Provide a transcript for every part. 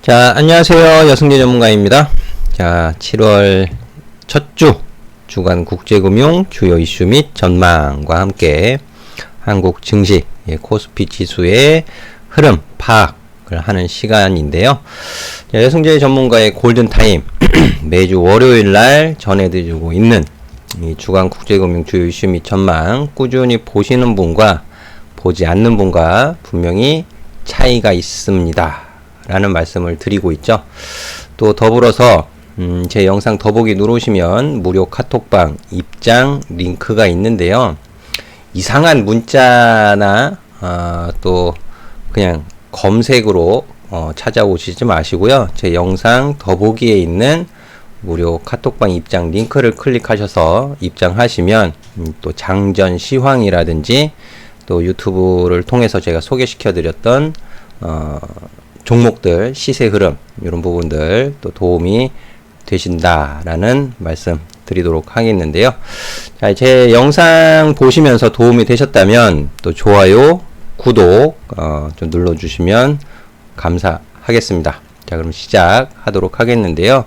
자, 안녕하세요. 여승재 전문가입니다. 자, 7월 첫 주 주간 국제금융 주요 이슈 및 전망과 함께 한국 증시 코스피 지수의 흐름 파악을 하는 시간인데요. 자, 여승재 전문가의 골든타임 매주 월요일 날 전해드리고 있는 이 주간 국제금융 주요 이슈 및 전망 꾸준히 보시는 분과 보지 않는 분과 분명히 차이가 있습니다. 라는 말씀을 드리고 있죠. 또 더불어서 제 영상 더보기 누르시면 무료 카톡방 입장 링크가 있는데요. 이상한 문자나 또 그냥 검색으로 찾아오시지 마시고요. 제 영상 더보기에 있는 무료 카톡방 입장 링크를 클릭하셔서 입장하시면 또 장전 시황이라든지 또 유튜브를 통해서 제가 소개시켜 드렸던 종목들 시세 흐름 이런 부분들 또 도움이 되신다라는 말씀 드리도록 하겠는데요. 자, 제 영상 보시면서 도움이 되셨다면 또 좋아요, 구독 좀 눌러주시면 감사하겠습니다. 자, 그럼 시작하도록 하겠는데요.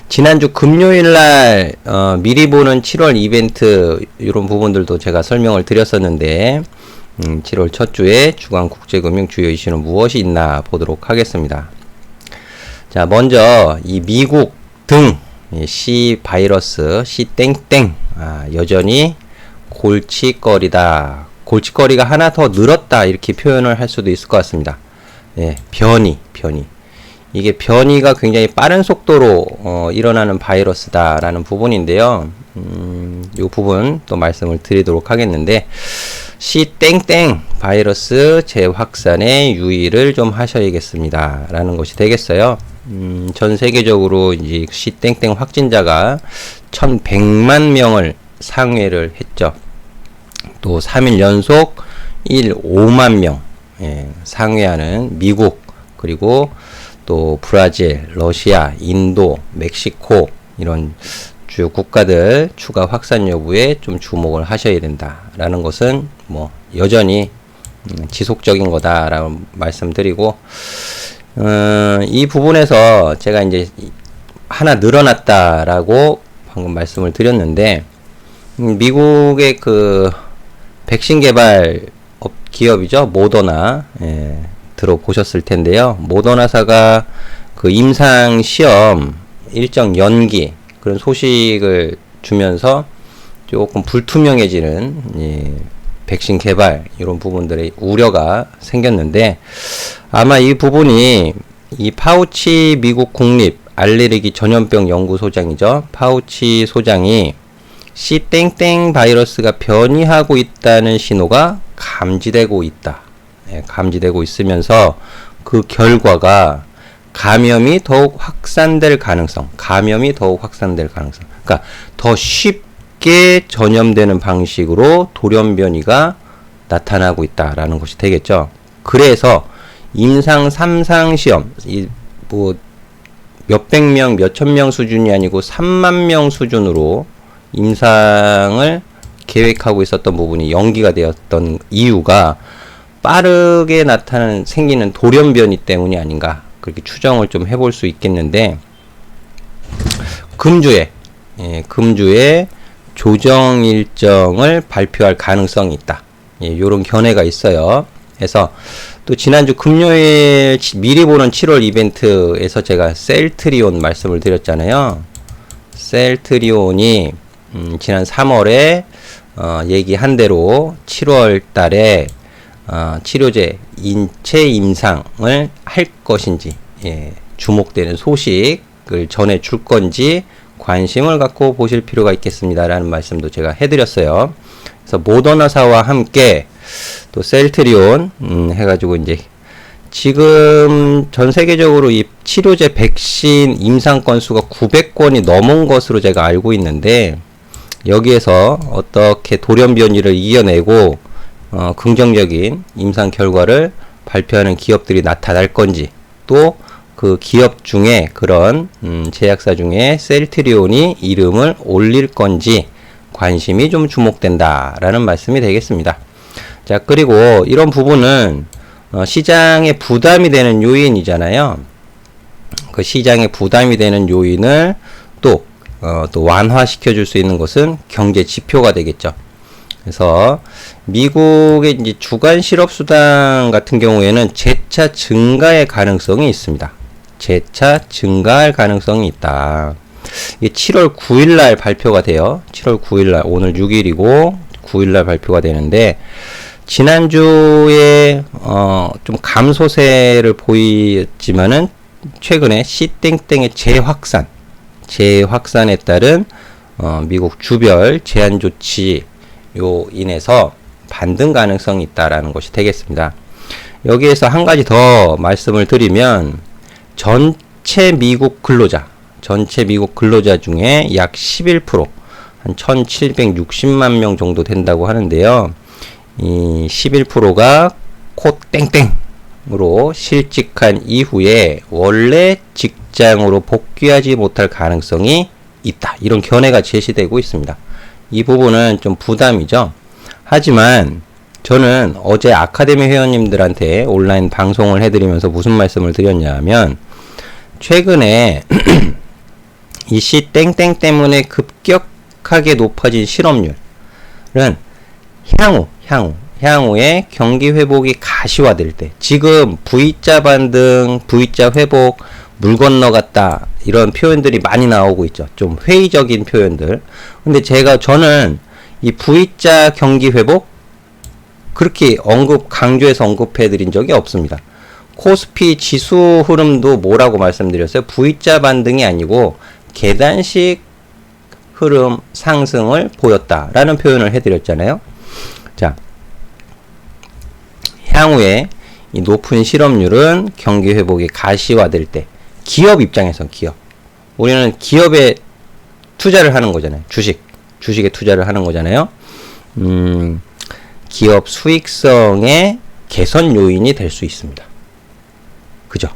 지난주 금요일날 미리 보는 7월 이벤트 이런 부분들도 제가 설명을 드렸었는데 7월 첫 주에 주간 국제금융 주요 이슈는 무엇이 있나 보도록 하겠습니다. 자, 먼저 이 미국 등 C 바이러스 C 땡땡 여전히 골칫거리다. 골칫거리가 하나 더 늘었다 이렇게 표현을 할 수도 있을 것 같습니다. 예, 변이. 이게 변이가 굉장히 빠른 속도로 일어나는 바이러스다라는 부분인데요. 이 부분 또 말씀을 드리도록 하겠는데 C 땡땡 바이러스 재확산에 유의를 좀 하셔야겠습니다. 라는 것이 되겠어요. 전 세계적으로 이제 C 땡땡 확진자가 1100만 명을 상회를 했죠. 또 3일 연속 5만 명 상회하는 미국 그리고 또 브라질, 러시아, 인도, 멕시코 이런 주요 국가들 추가 확산 여부에 좀 주목을 하셔야 된다라는 것은 뭐 여전히 지속적인 거다라고 말씀드리고 이 부분에서 제가 이제 하나 늘어났다라고 방금 말씀을 드렸는데 미국의 그 백신 개발 기업이죠. 모더나 들어보셨을 텐데요. 모더나사가 그 임상 시험 일정 연기 그런 소식을 주면서 조금 불투명해지는 백신 개발 이런 부분들의 우려가 생겼는데 아마 이 부분이 이 파우치 미국 국립 알레르기 전염병 연구소장이죠. 파우치 소장이 C 땡땡 바이러스가 변이하고 있다는 신호가 감지되고 있다. 감지되고 있으면서 그 결과가 감염이 더욱 확산될 가능성. 그러니까 더 쉽게 전염되는 방식으로 돌연 변이가 나타나고 있다라는 것이 되겠죠. 그래서 임상 3상 시험, 뭐 몇백 명, 몇천 명 수준이 아니고 3만 명 수준으로 임상을 계획하고 있었던 부분이 연기가 되었던 이유가 빠르게 생기는 돌연 변이 때문이 아닌가. 그렇게 추정을 좀 해볼 수 있겠는데 금주에 조정 일정을 발표할 가능성이 있다. 요런 견해가 있어요. 그래서 또 지난주 금요일 미리 보는 7월 이벤트에서 제가 셀트리온 말씀을 드렸잖아요. 셀트리온이 지난 3월에 얘기한 대로 7월 달에 치료제 인체 임상을 할 것인지 주목되는 소식을 전해줄 건지 관심을 갖고 보실 필요가 있겠습니다. 라는 말씀도 제가 해드렸어요. 그래서 모더나사와 함께 또 셀트리온 해가지고 이제 지금 전 세계적으로 이 치료제 백신 임상 건수가 900건이 넘은 것으로 제가 알고 있는데 여기에서 어떻게 돌연 변이를 이겨내고 긍정적인 임상 결과를 발표하는 기업들이 나타날 건지 또 그 기업 중에 그런 제약사 중에 셀트리온이 이름을 올릴 건지 관심이 좀 주목된다라는 말씀이 되겠습니다. 자, 그리고 이런 부분은 시장에 부담이 되는 요인이잖아요. 그 시장에 부담이 되는 요인을 또 완화시켜 줄 수 있는 것은 경제 지표가 되겠죠. 그래서 미국의 이제 주간 실업수당 같은 경우에는 재차 증가의 가능성이 있습니다. 재차 증가할 가능성이 있다. 이게 7월 9일날 발표가 돼요. 7월 9일날, 오늘 6일이고 9일날 발표가 되는데, 지난주에 좀 감소세를 보였지만은 최근에 C땡땡의 재확산에 따른 미국 주별 제한 조치로 인해서 반등 가능성이 있다라는 것이 되겠습니다. 여기에서 한 가지 더 말씀을 드리면, 전체 미국 근로자 중에 약 11%, 한 1760만 명 정도 된다고 하는데요. 이 11%가 코 땡땡으로 실직한 이후에 원래 직장으로 복귀하지 못할 가능성이 있다. 이런 견해가 제시되고 있습니다. 이 부분은 좀 부담이죠. 하지만 저는 어제 아카데미 회원님들한테 온라인 방송을 해드리면서 무슨 말씀을 드렸냐면, 최근에 이 C땡땡 때문에 급격하게 높아진 실업률은 향후에 경기 회복이 가시화될 때, 지금 V자 반등, V자 회복, 물 건너갔다, 이런 표현들이 많이 나오고 있죠. 좀 회의적인 표현들. 근데 저는 이 V자 경기 회복 그렇게 강조해서 언급해 드린 적이 없습니다. 코스피 지수 흐름도 뭐라고 말씀드렸어요? V자 반등이 아니고 계단식 흐름 상승을 보였다라는 표현을 해드렸잖아요. 자, 향후에 이 높은 실업률은 경기 회복이 가시화될 때, 기업 입장에선 우리는 기업에 투자를 하는 거잖아요. 주식에 투자를 하는 거잖아요. 기업 수익성의 개선 요인이 될 수 있습니다. 그죠?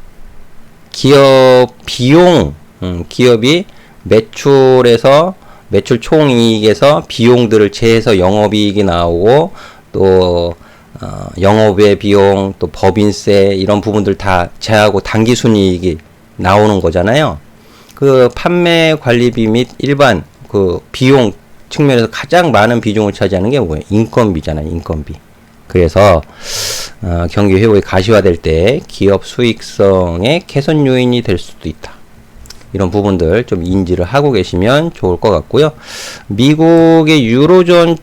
기업 비용, 기업이 매출 총이익에서 비용들을 제해서 영업이익이 나오고, 또 영업외 비용, 또 법인세, 이런 부분들 다 제하고 당기순이익이 나오는 거잖아요. 그 판매 관리비 및 일반 그 비용 측면에서 가장 많은 비중을 차지하는 게 뭐예요? 인건비잖아요. 인건비. 그래서 경기 회복이 가시화될 때 기업 수익성의 개선 요인이 될 수도 있다. 이런 부분들 좀 인지를 하고 계시면 좋을 것 같고요. 미국과 유로존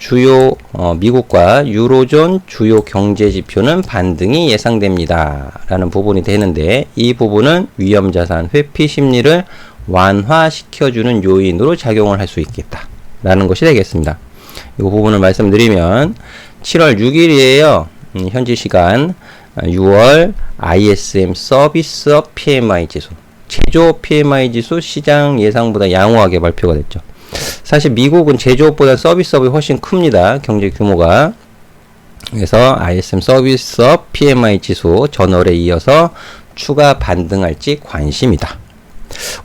주요 경제 지표는 반등이 예상됩니다. 라는 부분이 되는데, 이 부분은 위험자산 회피 심리를 완화시켜주는 요인으로 작용을 할 수 있겠다. 라는 것이 되겠습니다. 이 부분을 말씀드리면, 7월 6일이에요. 현지 시간 6월 ISM 서비스업 PMI 지수. 제조업 PMI 지수 시장 예상보다 양호하게 발표가 됐죠. 사실 미국은 제조업보다 서비스업이 훨씬 큽니다. 경제 규모가. 그래서 ISM 서비스업 PMI 지수 전월에 이어서 추가 반등할지 관심이다.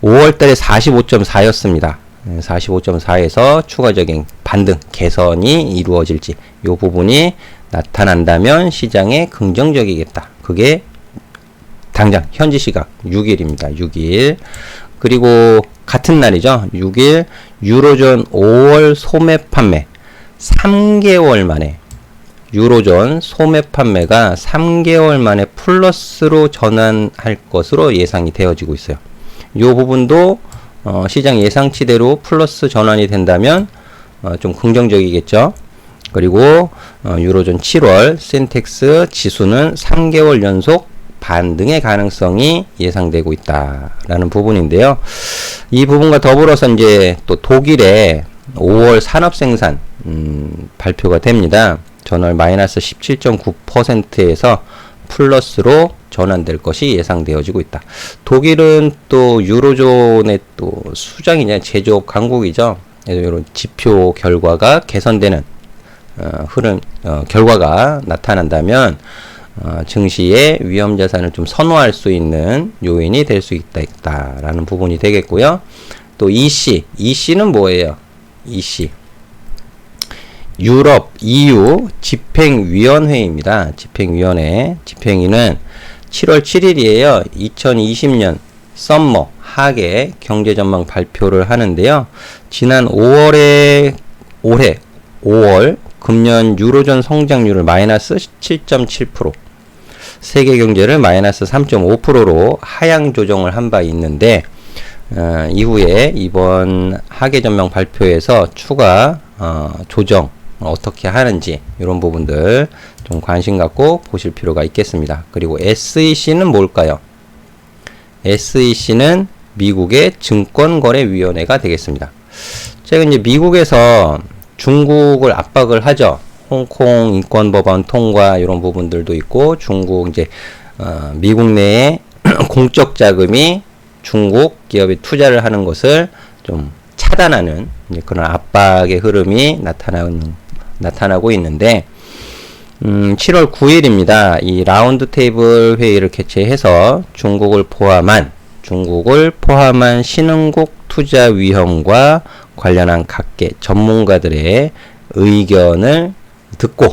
5월달에 45.4였습니다. 45.4에서 추가적인 반등, 개선이 이루어질지, 이 부분이 나타난다면 시장에 긍정적이겠다. 그게 당장 현지 시각 6일입니다. 6일. 그리고 같은 날이죠. 6일 유로존 5월 소매 판매 3개월 만에, 유로존 소매 판매가 3개월 만에 플러스로 전환할 것으로 예상이 되어지고 있어요. 이 부분도 시장 예상치대로 플러스 전환이 된다면 좀 긍정적이겠죠. 그리고 유로존 7월 센텍스 지수는 3개월 연속 반등의 가능성이 예상되고 있다라는 부분인데요. 이 부분과 더불어서 이제 또 독일의 5월 산업 생산 발표가 됩니다. 전월 마이너스 17.9%에서 플러스로 전환될 것이 예상되어지고 있다. 독일은 또 유로존의 또 수장이냐, 제조업 강국이죠. 이런 지표 결과가 개선되는 결과가 나타난다면 증시의 위험자산을 좀 선호할 수 있는 요인이 될 수 있다라는 부분이 되겠고요. 또 EC는 뭐예요? 유럽 EU 집행위원회입니다. 집행위원회. 집행위는 7월 7일이에요. 2020년 썸머 하계 경제전망 발표를 하는데요. 지난 올해 5월 금년 유로존 성장률을 마이너스 7.7%, 세계 경제를 마이너스 3.5%로 하향 조정을 한 바 있는데, 이후에 이번 하계 전망 발표에서 추가 조정 어떻게 하는지 이런 부분들 좀 관심 갖고 보실 필요가 있겠습니다. 그리고 SEC는 뭘까요? SEC는 미국의 증권거래위원회가 되겠습니다. 제가 이제 미국에서 중국을 압박을 하죠. 홍콩 인권법안 통과 이런 부분들도 있고, 중국 이제 미국 내에 공적 자금이 중국 기업에 투자를 하는 것을 좀 차단하는 이제 그런 압박의 흐름이 나타나고 있는데, 7월 9일입니다. 이 라운드 테이블 회의를 개최해서 중국을 포함한 신흥국 투자위원과 관련한 각계 전문가들의 의견을 듣고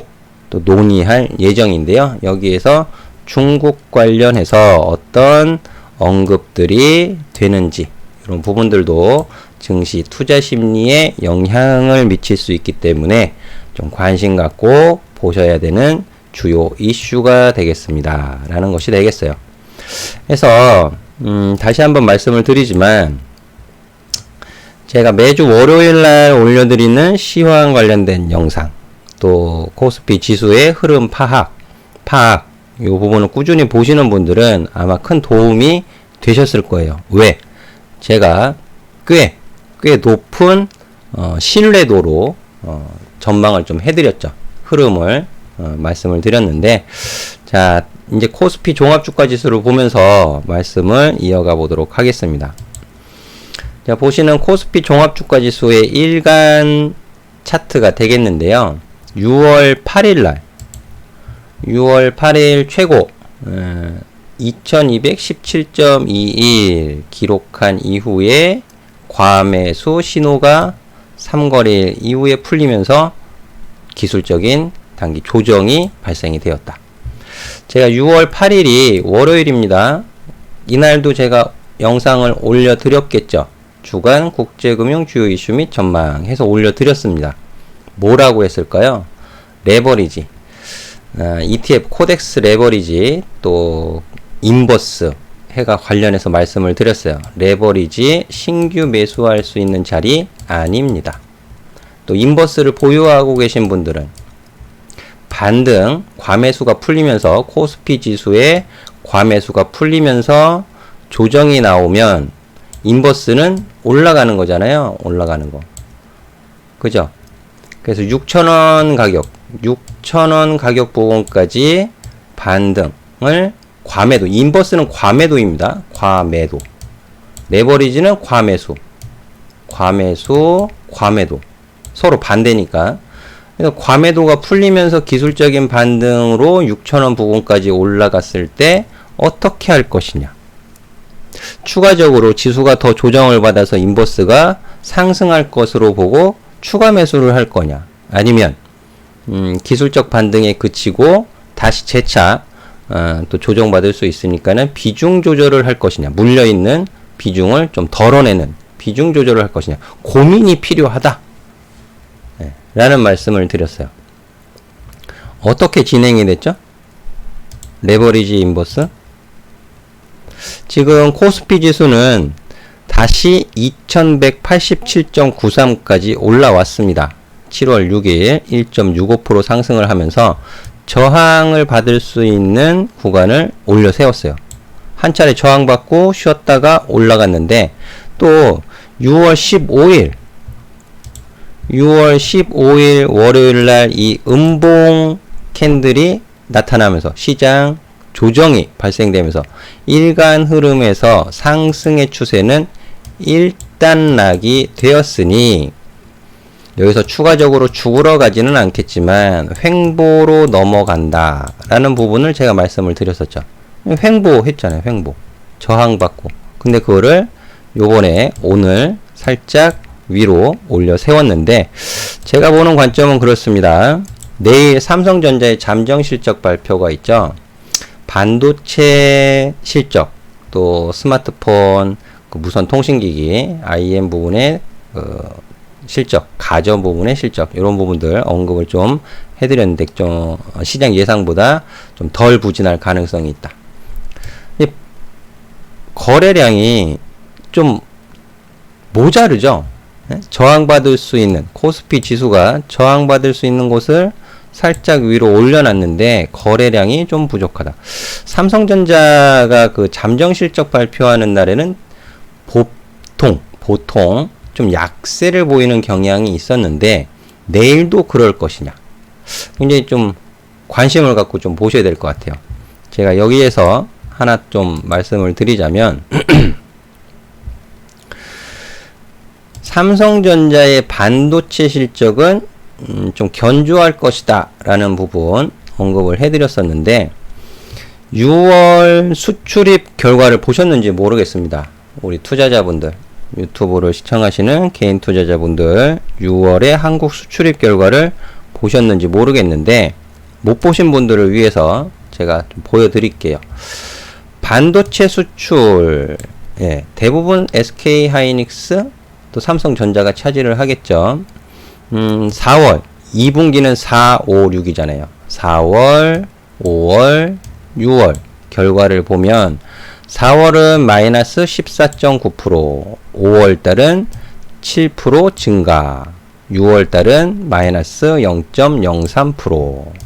또 논의할 예정인데요. 여기에서 중국 관련해서 어떤 언급들이 되는지 이런 부분들도 증시 투자 심리에 영향을 미칠 수 있기 때문에 좀 관심 갖고 보셔야 되는 주요 이슈가 되겠습니다. 라는 것이 되겠어요. 그래서 다시 한번 말씀을 드리지만, 제가 매주 월요일날 올려드리는 시황 관련된 영상, 또 코스피 지수의 흐름 파악 이 부분을 꾸준히 보시는 분들은 아마 큰 도움이 되셨을 거예요. 왜? 제가 꽤 높은 신뢰도로 전망을 좀 해드렸죠. 흐름을 말씀을 드렸는데, 자, 이제 코스피 종합주가 지수를 보면서 말씀을 이어가 보도록 하겠습니다. 자, 보시는 코스피 종합주가 지수의 일간 차트가 되겠는데요. 6월 8일 최고 2217.21 기록한 이후에 과매수 신호가 3거래일 이후에 풀리면서 기술적인 단기 조정이 발생이 되었다. 제가 6월 8일이 월요일입니다. 이날도 제가 영상을 올려드렸겠죠. 주간 국제금융 주요 이슈 및 전망해서 올려드렸습니다. 뭐라고 했을까요? 레버리지, ETF 코덱스 레버리지, 또 인버스 해가 관련해서 말씀을 드렸어요. 레버리지 신규 매수할 수 있는 자리 아닙니다. 또 인버스를 보유하고 계신 분들은 반등 과매수가 풀리면서, 코스피 지수의 과매수가 풀리면서 조정이 나오면 인버스는 올라가는 거잖아요. 올라가는 거. 그죠? 그래서 6,000원 가격 부분까지 반등을 과매도, 인버스는 과매도입니다. 과매도. 레버리지는 과매수. 과매도. 서로 반대니까. 그래서 과매도가 풀리면서 기술적인 반등으로 6,000원 부분까지 올라갔을 때 어떻게 할 것이냐. 추가적으로 지수가 더 조정을 받아서 인버스가 상승할 것으로 보고 추가 매수를 할 거냐. 아니면 기술적 반등에 그치고 다시 재차 또 조정받을 수 있으니까는 비중 조절을 할 것이냐. 물려있는 비중을 좀 덜어내는 비중 조절을 할 것이냐. 고민이 필요하다. 라는 말씀을 드렸어요. 어떻게 진행이 됐죠? 레버리지 인버스. 지금 코스피 지수는 다시 2187.93까지 올라왔습니다. 7월 6일 1.65% 상승을 하면서 저항을 받을 수 있는 구간을 올려 세웠어요. 한 차례 저항받고 쉬었다가 올라갔는데, 또 6월 15일 월요일날 이 음봉 캔들이 나타나면서 시장 조정이 발생되면서 일간 흐름에서 상승의 추세는 일단락이 되었으니, 여기서 추가적으로 죽으러 가지는 않겠지만 횡보로 넘어간다 라는 부분을 제가 말씀을 드렸었죠. 횡보 했잖아요. 횡보. 저항받고. 근데 그거를 요번에 오늘 살짝 위로 올려 세웠는데, 제가 보는 관점은 그렇습니다. 내일 삼성전자의 잠정 실적 발표가 있죠. 반도체 실적, 또 스마트폰, 무선 통신기기, IM 부분의 실적, 가전 부분의 실적, 이런 부분들 언급을 좀 해드렸는데, 좀 시장 예상보다 좀 덜 부진할 가능성이 있다. 거래량이 좀 모자르죠. 저항받을 수 있는, 코스피 지수가 저항받을 수 있는 곳을 살짝 위로 올려놨는데 거래량이 좀 부족하다. 삼성전자가 그 잠정 실적 발표하는 날에는 보통 좀 약세를 보이는 경향이 있었는데 내일도 그럴 것이냐, 굉장히 좀 관심을 갖고 좀 보셔야 될 것 같아요. 제가 여기에서 하나 좀 말씀을 드리자면 삼성전자의 반도체 실적은 좀 견조할 것이다 라는 부분 언급을 해드렸었는데, 6월 수출입 결과를 보셨는지 모르겠습니다. 우리 투자자분들, 유튜브를 시청하시는 개인 투자자분들 6월에 한국 수출입 결과를 보셨는지 모르겠는데, 못 보신 분들을 위해서 제가 좀 보여드릴게요. 반도체 수출, 대부분 SK 하이닉스 또 삼성전자가 차지를 하겠죠. 4월 2분기는 4, 5, 6이잖아요. 4월, 5월, 6월 결과를 보면 4월은 마이너스 14.9%, 5월달은 7% 증가, 6월달은 마이너스 0.03%.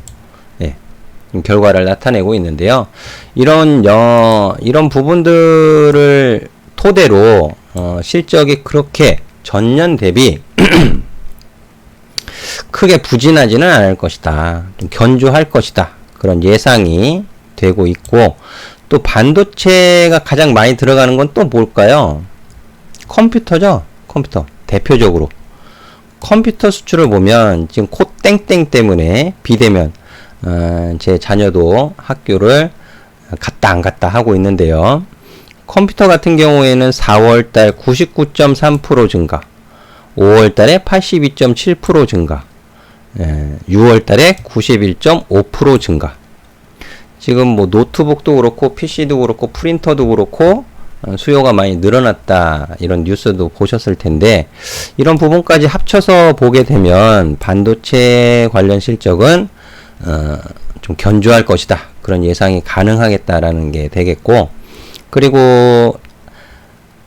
결과를 나타내고 있는데요. 이런 부분들을 토대로 실적이 그렇게 전년 대비 크게 부진하지는 않을 것이다. 좀 견조할 것이다. 그런 예상이 되고 있고, 또 반도체가 가장 많이 들어가는 건 또 뭘까요? 컴퓨터죠. 컴퓨터. 대표적으로. 컴퓨터 수출을 보면 지금 땡땡 때문에 비대면, 제 자녀도 학교를 갔다 안 갔다 하고 있는데요. 컴퓨터 같은 경우에는 4월달 99.3% 증가, 5월달에 82.7% 증가, 6월달에 91.5% 증가. 지금 뭐 노트북도 그렇고 PC도 그렇고 프린터도 그렇고 수요가 많이 늘어났다, 이런 뉴스도 보셨을 텐데, 이런 부분까지 합쳐서 보게 되면 반도체 관련 실적은 좀 견조할 것이다, 그런 예상이 가능하겠다라는 게 되겠고, 그리고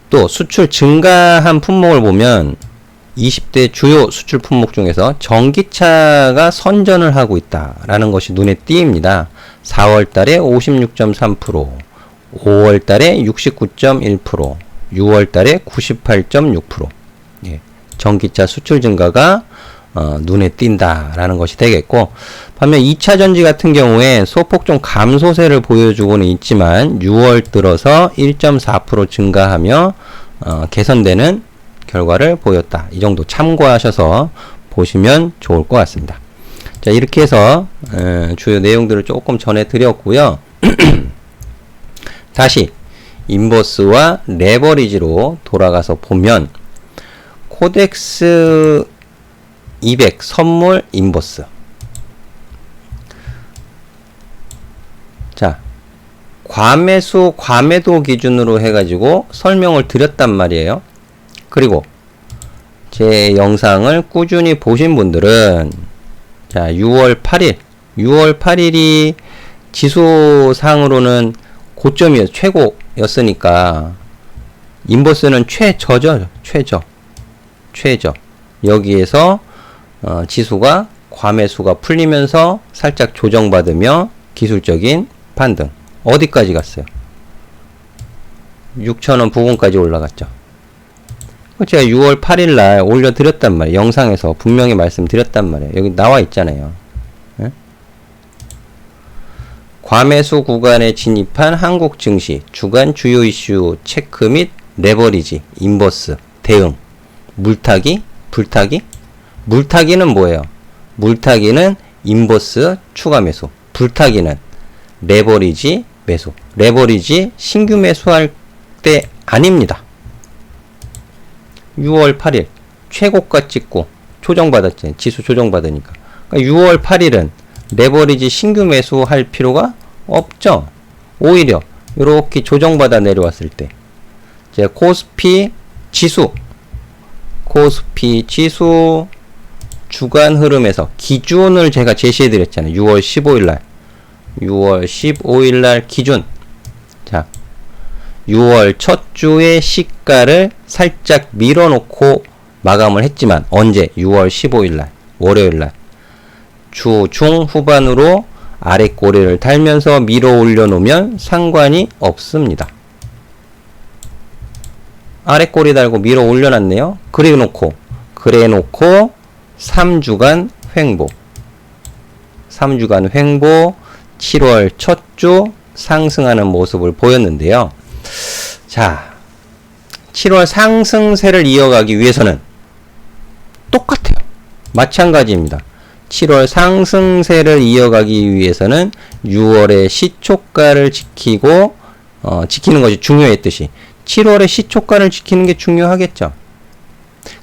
또 수출 증가한 품목을 보면 20대 주요 수출 품목 중에서 전기차가 선전을 하고 있다라는 것이 눈에 띄입니다. 4월달에 56.3%, 5월달에 69.1%, 6월달에 98.6%. 전기차 수출 증가가 눈에 띈다라는 것이 되겠고, 반면 2차 전지 같은 경우에 소폭 좀 감소세를 보여주고는 있지만 6월 들어서 1.4% 증가하며 개선되는 결과를 보였다. 이 정도 참고하셔서 보시면 좋을 것 같습니다. 자, 이렇게 해서 주요 내용들을 조금 전해드렸고요. 다시 인버스와 레버리지로 돌아가서 보면, 코덱스 200 선물 인버스. 자, 과매수, 과매도 기준으로 해가지고 설명을 드렸단 말이에요. 그리고 제 영상을 꾸준히 보신 분들은, 자, 6월 8일이 지수상으로는 최고였으니까, 인버스는 최저. 여기에서 지수가 과매수가 풀리면서 살짝 조정받으며 기술적인 반등. 어디까지 갔어요? 6,000원 부근까지 올라갔죠. 제가 6월 8일 날 올려드렸단 말이에요. 영상에서 분명히 말씀드렸단 말이에요. 여기 나와 있잖아요. 과매수 구간에 진입한 한국 증시, 주간 주요 이슈 체크 및 레버리지, 인버스, 대응, 물타기, 불타기. 물타기는 뭐예요? 물타기는 인버스 추가 매수, 불타기는 레버리지 매수. 레버리지 신규 매수할 때 아닙니다. 6월 8일 최고가 찍고 조정받았지. 지수 조정받으니까. 그러니까 6월 8일은 레버리지 신규 매수할 필요가 없죠. 오히려 이렇게 조정받아 내려왔을 때 이제 코스피 지수 주간 흐름에서 기준을 제가 제시해 드렸잖아요. 6월 15일 날 기준. 자, 6월 첫 주의 시가를 살짝 밀어놓고 마감을 했지만 언제? 6월 15일 날 월요일 날 주 중후반으로 아래 꼬리를 달면서 밀어 올려 놓으면 상관이 없습니다. 아래 꼬리 달고 밀어 올려놨네요. 그래 놓고 3주간 횡보 7월 첫 주 상승하는 모습을 보였는데요. 자, 7월 상승세를 이어가기 위해서는 똑같아요. 마찬가지입니다. 7월 상승세를 이어가기 위해서는 6월의 시초가를 지키는 것이 중요했듯이 7월의 시초가를 지키는 게 중요하겠죠.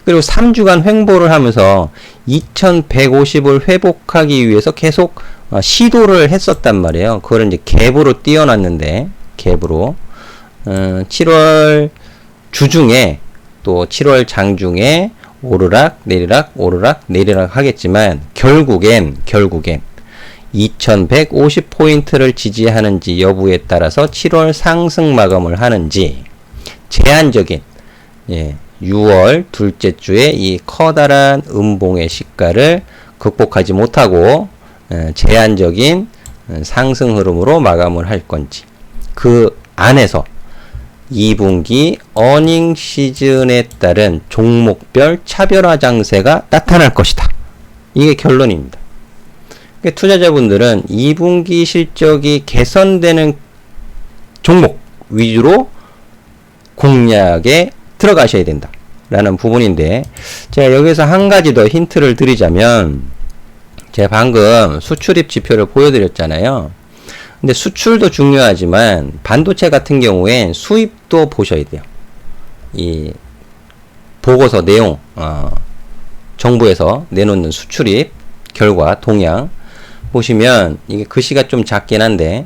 그리고 3주간 횡보를 하면서 2150을 회복하기 위해서 계속 시도를 했었단 말이에요. 그걸 이제 갭으로 띄워놨는데, 갭으로 7월 주중에 또 7월 장중에 오르락 내리락 하겠지만 결국엔 2150포인트를 지지하는지 여부에 따라서 7월 상승 마감을 하는지 제한적인 6월 둘째 주에 이 커다란 음봉의 시가를 극복하지 못하고 제한적인 상승 흐름으로 마감을 할 건지, 그 안에서 2분기 어닝 시즌에 따른 종목별 차별화 장세가 나타날 것이다. 이게 결론입니다. 그러니까 투자자분들은 2분기 실적이 개선되는 종목 위주로 공략에 들어가셔야 된다 라는 부분인데, 제가 여기서 한 가지 더 힌트를 드리자면, 제가 방금 수출입 지표를 보여드렸잖아요. 근데 수출도 중요하지만 반도체 같은 경우엔 수입도 보셔야 돼요. 이 보고서 내용, 정부에서 내놓는 수출입 결과 동향 보시면 이게 글씨가 좀 작긴 한데,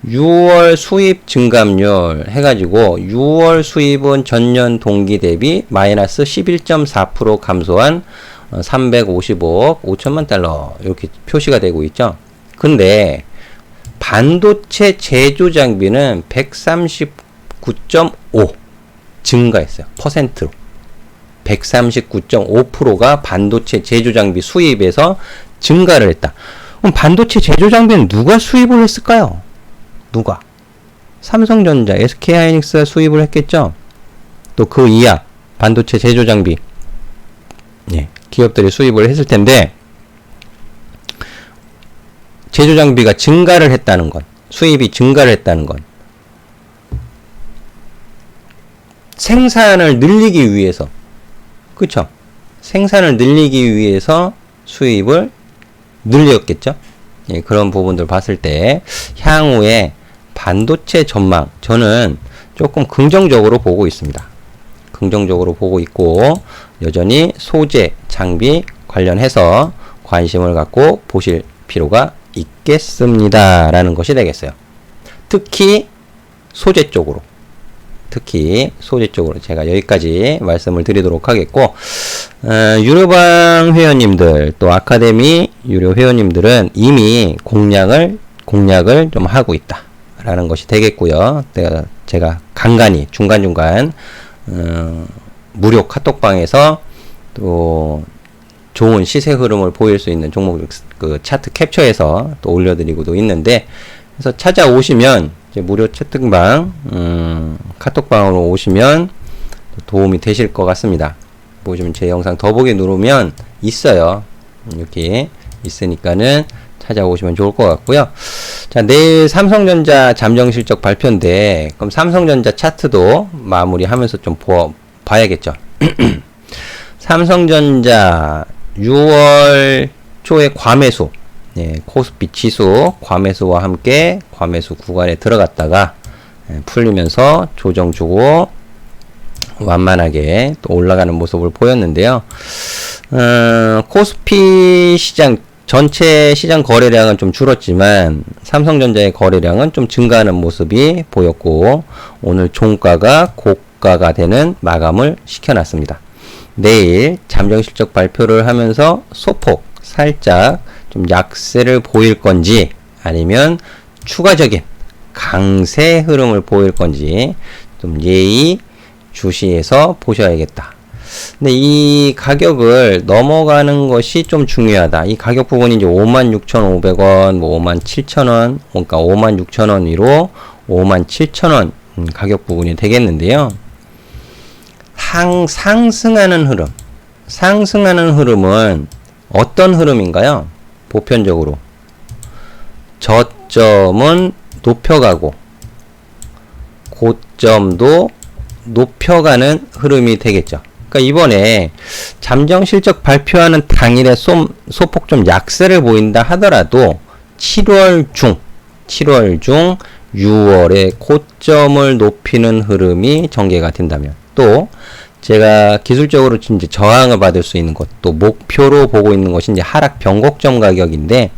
6월 수입 증감률 해가지고 6월 수입은 전년 동기 대비 마이너스 11.4% 감소한 355억 5천만 달러 이렇게 표시가 되고 있죠. 근데 반도체 제조 장비는 139.5 증가했어요. 퍼센트로. 139.5%가 반도체 제조 장비 수입에서 증가를 했다. 그럼 반도체 제조 장비는 누가 수입을 했을까요? 누가? 삼성전자, SK하이닉스가 수입을 했겠죠? 또 그 이하 반도체 제조 장비 기업들이 수입을 했을 텐데, 제조 장비가 증가를 했다는 건, 수입이 증가를 했다는 건 생산을 늘리기 위해서, 그쵸? 생산을 늘리기 위해서 수입을 늘렸겠죠? 그런 부분들 봤을 때 향후에 반도체 전망, 저는 조금 긍정적으로 보고 있습니다. 긍정적으로 보고 있고, 여전히 소재, 장비 관련해서 관심을 갖고 보실 필요가 있겠습니다 라는 것이 되겠어요. 특히 소재 쪽으로 제가 여기까지 말씀을 드리도록 하겠고, 유료방 회원님들 또 아카데미 유료 회원님들은 이미 공략을 좀 하고 있다 라는 것이 되겠고요. 제가 간간히 중간중간 무료 카톡방에서 또 좋은 시세 흐름을 보일 수 있는 종목 그 차트 캡처해서 또 올려드리고도 있는데, 그래서 찾아오시면 이제 무료 채팅방 카톡방으로 오시면 도움이 되실 것 같습니다. 보시면 제 영상 더보기 누르면 있어요. 이렇게 있으니까는 찾아오시면 좋을 것 같고요. 자, 내일 삼성전자 잠정실적 발표인데, 그럼 삼성전자 차트도 마무리하면서 좀 봐야겠죠. 삼성전자 6월 초에 과매수, 코스피 지수 과매수와 함께 과매수 구간에 들어갔다가 풀리면서 조정 주고 완만하게 또 올라가는 모습을 보였는데요. 코스피 시장 전체 시장 거래량은 좀 줄었지만 삼성전자의 거래량은 좀 증가하는 모습이 보였고, 오늘 종가가 고가가 되는 마감을 시켜놨습니다. 내일 잠정 실적 발표를 하면서 소폭 살짝 좀 약세를 보일 건지 아니면 추가적인 강세 흐름을 보일 건지 좀 예의 주시해서 보셔야겠다. 근데 이 가격을 넘어가는 것이 좀 중요하다. 이 가격 부분이 이제 56,500원, 57,000원, 그러니까 56,000원 위로 57,000원 가격 부분이 되겠는데요. 상승하는 흐름. 상승하는 흐름은 어떤 흐름인가요? 보편적으로. 저점은 높여가고, 고점도 높여가는 흐름이 되겠죠. 그러니까 이번에 잠정 실적 발표하는 당일에 소폭 좀 약세를 보인다 하더라도 7월 중 6월에 고점을 높이는 흐름이 전개가 된다면, 또 제가 기술적으로 이제 저항을 받을 수 있는 것, 또 목표로 보고 있는 것이 이제 하락 변곡점 가격인데,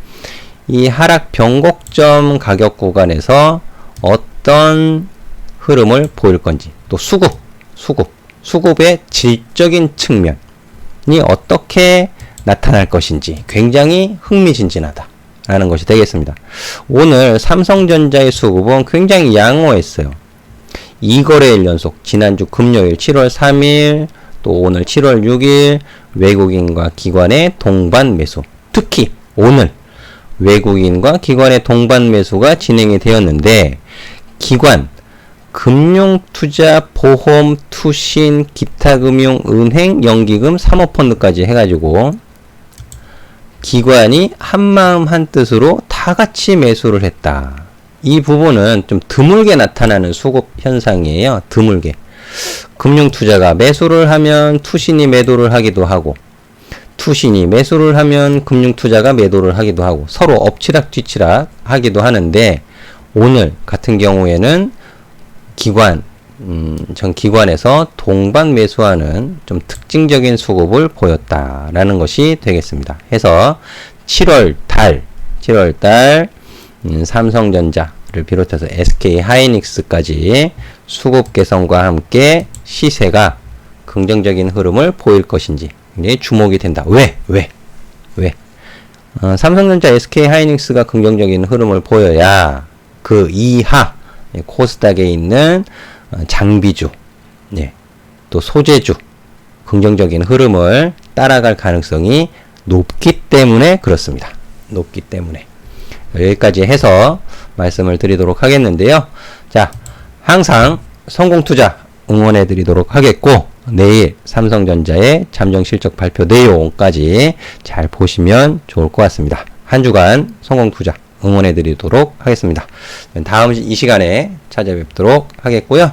이 하락 변곡점 가격 구간에서 어떤 흐름을 보일 건지, 또 수급의 질적인 측면이 어떻게 나타날 것인지 굉장히 흥미진진하다라는 것이 되겠습니다. 오늘 삼성전자의 수급은 굉장히 양호했어요. 2거래일 연속, 지난주 금요일 7월 3일, 또 오늘 7월 6일 외국인과 기관의 동반 매수, 특히 오늘 외국인과 기관의 동반 매수가 진행이 되었는데, 기관, 금융투자, 보험, 투신, 기타금융, 은행, 연기금, 사모펀드까지 해가지고 기관이 한마음 한뜻으로 다 같이 매수를 했다. 이 부분은 좀 드물게 나타나는 수급 현상이에요. 드물게. 금융투자가 매수를 하면 투신이 매도를 하기도 하고, 투신이 매수를 하면 금융투자가 매도를 하기도 하고, 서로 엎치락 뒤치락 하기도 하는데, 오늘 같은 경우에는 전 기관에서 동반 매수하는 좀 특징적인 수급을 보였다라는 것이 되겠습니다. 해서 7월 달 삼성전자를 비롯해서 SK 하이닉스까지 수급 개선과 함께 시세가 긍정적인 흐름을 보일 것인지 굉장히 주목이 된다. 왜? 삼성전자, SK 하이닉스가 긍정적인 흐름을 보여야 그 이하 코스닥에 있는 장비주, 또 소재주 긍정적인 흐름을 따라갈 가능성이 높기 때문에 그렇습니다. 높기 때문에. 여기까지 해서 말씀을 드리도록 하겠는데요. 자, 항상 성공투자 응원해 드리도록 하겠고, 내일 삼성전자의 잠정 실적 발표 내용까지 잘 보시면 좋을 것 같습니다. 한 주간 성공투자 응원해 드리도록 하겠습니다. 다음 이 시간에 찾아뵙도록 하겠고요.